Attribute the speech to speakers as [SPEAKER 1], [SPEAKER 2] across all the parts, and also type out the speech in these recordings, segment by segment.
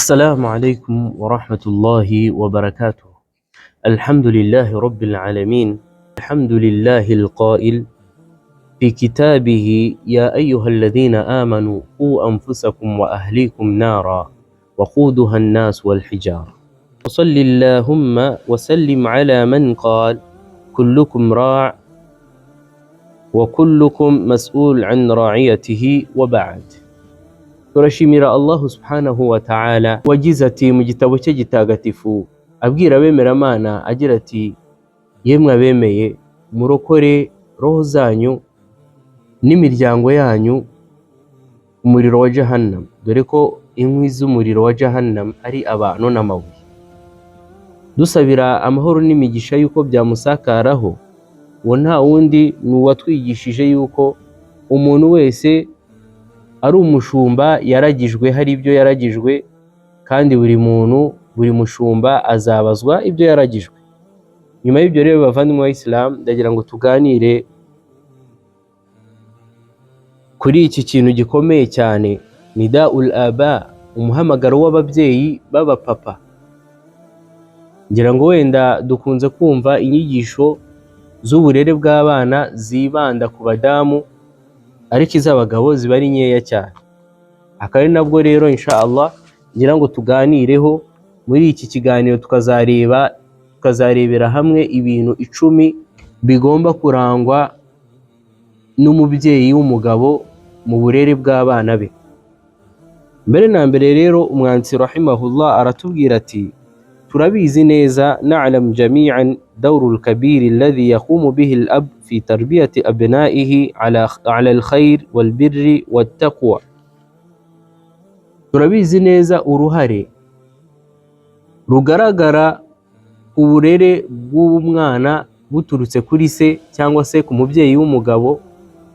[SPEAKER 1] السلام عليكم ورحمة الله وبركاته. الحمد لله رب العالمين. الحمد لله القائل في كتابه: يا أيها الذين آمنوا قوا أنفسكم وأهليكم نارا وقودها الناس والحجارة. وصل اللهم وسلم على من قال: كلكم راع وكلكم مسؤول عن رعيته. وبعد. turashimira Allah subhanahu wa ta'ala wagize ati mu gitabo cye gitagatifu abwira abemeramana agira ati: yemwe abemeye, murokore roho zanyu n'imiryango yanyu umuriro wa Jahannam, dore ko inkwi z'umuriro wa Jahannam ari abantu n'amabuye. Dusabira amahoro n'imigisha yuko byamusakaraho, uwo nta wundi ni uwatwigishije yuko umuntu wese ari umushumba yaragijwe, hari ibyo yaragijwe, kandi buri mushumba azabazwa ibyo yaragijwe. Nyuma y'ibyo rero bavandimwe wa Islam, ndagira ngo tuganire kuri iki kintu gikomeye cyane, nidaul aba, umuhamagaro w'ababyeyi b'abapapa. Ngira ngo wenda dukunze kumva inyigisho z'uburere bw'abana zibanda ku badamu, ariko iz'abagabo ziba ari nkeya cyane. Akaba ari nabwo rero inshallah ngira ngo tuganireho muri iki kiganiro, tukazarebera hamwe ibintu 10 bigomba kurangwa n'umubyeyi w'umugabo mu burere bw'abana be. Mbere na mbere rero umwanditsi rahimahullah aratubwira ati: turabizi neza, na'lam jami'an dawrul kabir alladhi yaqumu bihi al-ab fi tarbiyati abna'ihi ala al-khair wal birri wat taqwa. Turabizi neza uruhare rugaragara ku burere bw'umwana buturutse kuri se cyangwa se ku mubyeyi w'umugabo,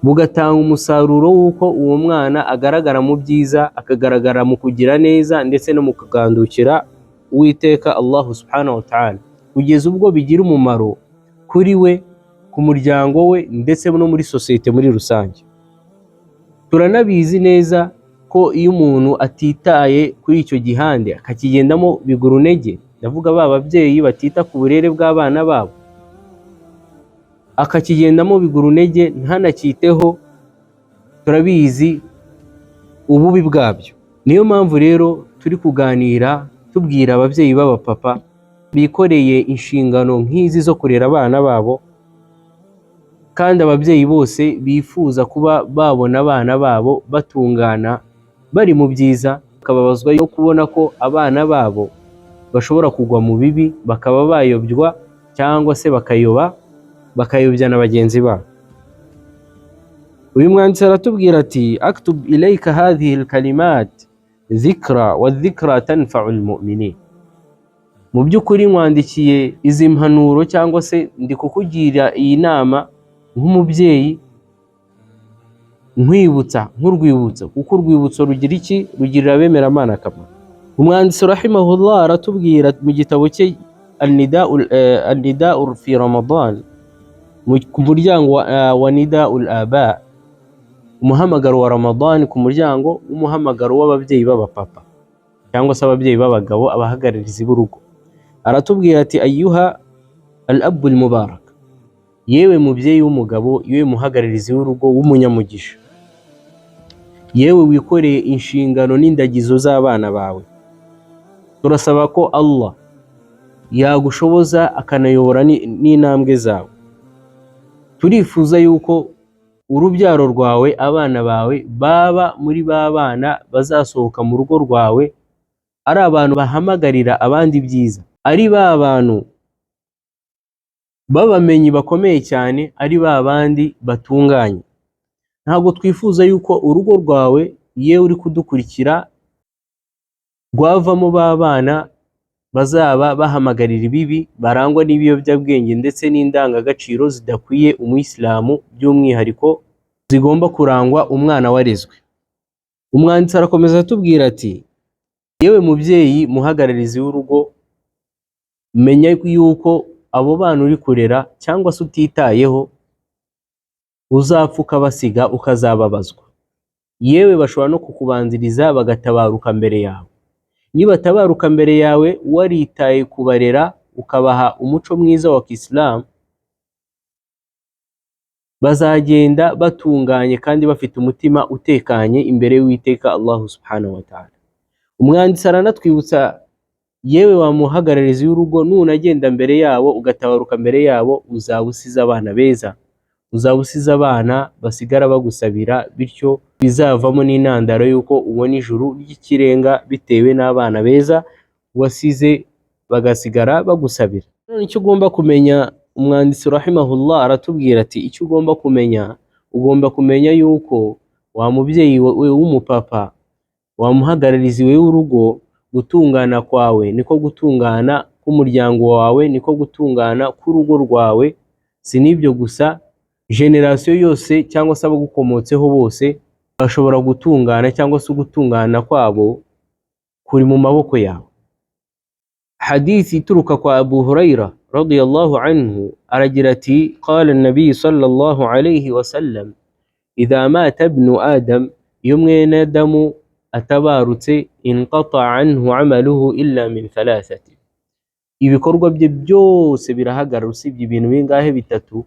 [SPEAKER 1] bugatanga umusaruro w'uko uwo mwana agaragara mu byiza, akagaragara mu kugira neza ndetse no mu kugandukira Uwiteka Allah subhanahu wa ta'ala, kugeza ubwo bigira umumaro kuri we, ku muryango we, ndetse no muri sosiyete muri rusange. Turanabizi neza ko iyo umuntu atitaye kuri icyo gihande akakigendamo bigura intege, ndavuga ba babyeyi batita ku burere bw'abana babo, akakigendamo bigura intege ntanakiteho, turabizi ububi bwabyo. Niyo mpamvu rero turi kuganira tubwira ababyeyi b'abapapa bikoreye inshingano nk'izi zo kurera abana babo, kandi ababyeyi bose bifuza kuba babona abana babo batungana, bari mu byiza, bakababazwa yo kubona ko abana babo bashobora kugwa mu bibi, bakaba bayobywa cyangwa se bakayobya na bagenzi babo. Uyu mwanditsi aratubwira ati: aktub ilayka hadhihi alkalimat dhikra wa dhikra tanfa'u almu'minin. Mu by'ukuri nkwandikiye izi mpanuro cyangwa se ndi kukugira iyi nama nk'umubyeyi, nkwibutsa nk'urwibutso, kuko urwibutso rugira iki? Rugirira abemeramana akamaro. Umwanditsi rahimahullah aratubwira mu gitabo cye al-nida'u fi Ramadan, ku muryango wa nidaul aba, umuhamagaro wa Ramadan, ku muryango w'umuhamagaro w'ababyeyi b'abapapa cyangwa se ababyeyi b'abagabo, abahagararizi b'urugo. Aratubwira ati: ayyuha al-abu al-mubarak, yewe mubyeyi w'umugabo, yewe muhagararizi w'urugo w'umunyamugisha, yewe wikoreye inshingano n'indagizo z'abana bawe, turasaba ko Allah yagushoboza akanayobora n'intambwe zawe. Turifuza yuko urubyaro rwawe, abana bawe, baba muri ba bana bazasohoka mu rugo rwawe ari abantu bahamagarira abandi byiza, ari ba bantu b'abamenyi bakomeye cyane, ari ba bandi batunganye. Ntabwo twifuza yuko urugo rwawe, yewe uri kudukurikira, rwavamo ba bana bazaba bahamagarira ibibi, barangwa n'ibiyobyabwenge ndetse n'indangagaciro zidakwiye umuyisilamu, by'umwihariko zigomba kurangwa umwana warezwe. Umwanditsi arakomeza atubwira ati: yewe mubyeyi muhagararizi w'urugo, menya yuko abo bana uri kurera cyangwa se utitayeho uzapfa ukabasiga, ukazababazwa, yewe bashobora no kukubanziriza bagatabaruka mbere yawe. nibatabaruka mbere yawe waritaye kubarera ukabaha umuco mwiza wa Kisilamu, bazagenda batunganye kandi bafite umutima utekanye imbere y'Uwiteka Allah subhanahu wa ta'ala. Umwanditsi aranatwibutsa, yewe wa muhagararizi w'urugo, nunagenda mbere yabo ugatabaruka mbere yabo, uzaba usize abana beza, uzaba usize abana basigara bagusabira, bityo bizavamo n'intandaro y'uko ubona ijuru ry'ikirenga bitewe n'abana beza wasize bagasigara bagusabira. None icyo ugomba kumenya, umwanditsi rahimahullah aratubwira ati, icyo ugomba kumenya yuko wa mubyeyi we w'umupapa, wa muhagararizi we w'urugo, gutungana kwawe niko gutungana k'umuryango wawe, niko gutungana k'urugo rwawe. Si n'ibyo gusa, generasiyo yose cyangwa se abagukomotseho bose bashobora gutungana, cyangwa se gutungana kwabo kuri mu maboko yawe. Hadithi ituruka kwa Abu Huraira radiyallahu anhu aragira ati, qala an-nabi sallallahu alayhi wa sallam, idha mata ibnu adam, iyo mwene Adamu atabarutse, inqata anhu amaluhu illa min thalathati, ibikorwa bye byose birahagarara usibye ibintu bingahe? Bitatu.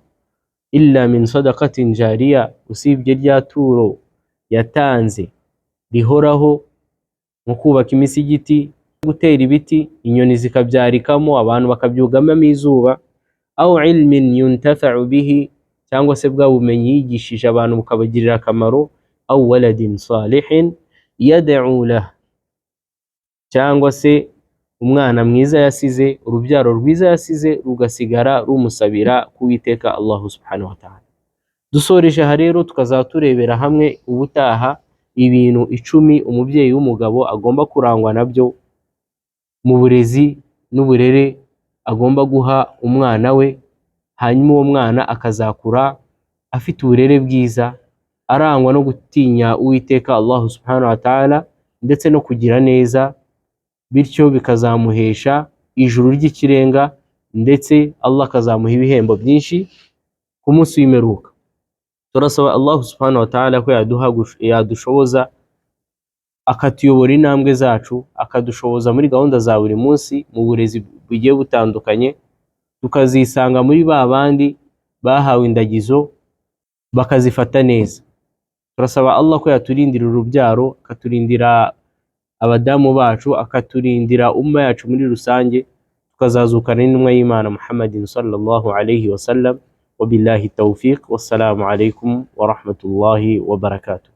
[SPEAKER 1] Illa min sadaqatin jariya, usibye rya turo yatanze rihoraho mu kubaka imisigiti, gutera ibiti, inyoni zikabyarikamo, abantu bakabyugamamo izuba. Aw ilmin yuntafa'u bihi, cyangwa se bwa bumenyi yigishije abantu bukabagirira akamaro. Aw waladin salihin yad'u lahu, cyangwa se umwana mwiza yasize, urubyaro rwiza yasize rugasigara rumusabira k'Uwiteka Allah subhanahu wa ta'ala. Dusoreje aha rero, tukazaturebera hamwe ubutaha ibintu 10 umubyeyi w'umugabo agomba kurangwa nabyo mu burezi n'uburere agomba guha umwana we, hanyuma uwo mwana akazakura afite uburere bwiza, arangwa no gutinya Uwiteka Allah subhanahu wa ta'ala ndetse no kugira neza, bityo bikazamuhesha ijuru ry'ikirenga, ndetse Allah akazamuha ibihembo byinshi ku munsi w'imperuka. Turasaba Allah subhanahu wa ta'ala ko yadushoboza akatuyobora intambwe zacu, akadushoboza muri gahunda za buri munsi mu burezi bugiye butandukanye, tukazisanga muri ba bandi bahawe indagizo bakazifata neza. Turasaba Allah ko yaturindira urubyaro, akaturindira abadamu bacu, akaturindira umma yacu muri rusange, tukazazukana n'intumwa y'Imana Muhammadin sallallahu alayhi wa sallam. Wabillahi tawfiq, wassalamu alaykum wa rahmatullahi wa barakatuh.